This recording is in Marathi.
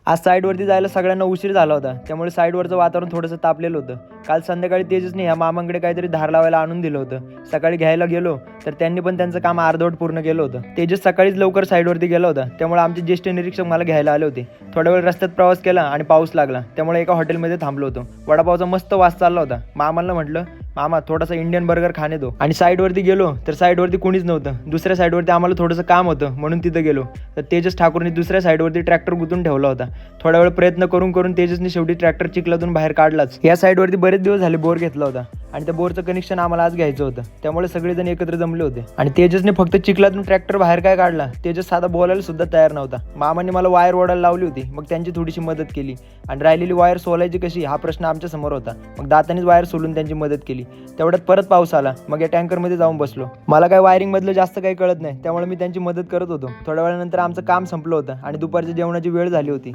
आज साईडवरती जायला सगळ्यांना उशीर झाला होता, त्यामुळे साईडवरचं वातावरण थोडंसं तापलेलं होतं. काल संध्याकाळी तेजसने ह्या मामांकडे काहीतरी धार लावायला आणून दिलं होतं. सकाळी घ्यायला गेलो तर त्यांनी पण त्यांचं काम अर्धवट पूर्ण केलं होतं. तेजस सकाळीच लवकर साईडवरती गेला होता, त्यामुळे आमचे ज्येष्ठ निरीक्षक मला घ्यायला आले होते. थोड्या वेळ रस्त्यात प्रवास केला आणि पाऊस लागला, त्यामुळे एका हॉटेलमध्ये थांबलो होतो. वडापावचा मस्त वास चालला होता. मामाला म्हटलं, मामा थोडासा इंडियन बर्गर खाणे दो. आणि साईडवरती गेलो तर साईडवरती कोणीच नव्हतं. दुसऱ्या साईडवरती आम्हाला थोडंसं काम होतं म्हणून तिथं गेलो तर तेजस ठाकूरने दुसऱ्या साईडवरती ट्रॅक्टर गुंतून ठेवला होता. थोडा वेळ प्रयत्न करून तेजसने शेवटी ट्रॅक्टर चिखलातून बाहेर काढलाच. या साईडवरती बरेच दिवस झाले बोर घेतला होता आणि त्या बोरचं कनेक्शन आम्हाला आज घ्यायचं होतं, त्यामुळे सगळेजण एकत्र जमले होते. आणि तेजसने फक्त चिखलातून ट्रॅक्टर बाहेर काय काढला, तेजस साधा बोलायला सुद्धा तयार नव्हता. मामाने मला वायर ओढायला लावली होती, मग त्यांची थोडीशी मदत केली आणि राहिलेली वायर सोलायची कशी हा प्रश्न आमच्या समोर होता. मग दातानेच वायर सोलून त्यांची मदत केली. तेवढ्यात परत पाऊस आला. मग या टँकरमध्ये जाऊन बसलो. मला काय वायरिंग मधलं जास्त काही कळत नाही, त्यामुळे मी त्यांची मदत करत होतो. थोड्या वेळानंतर आमचं काम संपलं होतं आणि दुपारच्या जेवणाची वेळ झाली होती.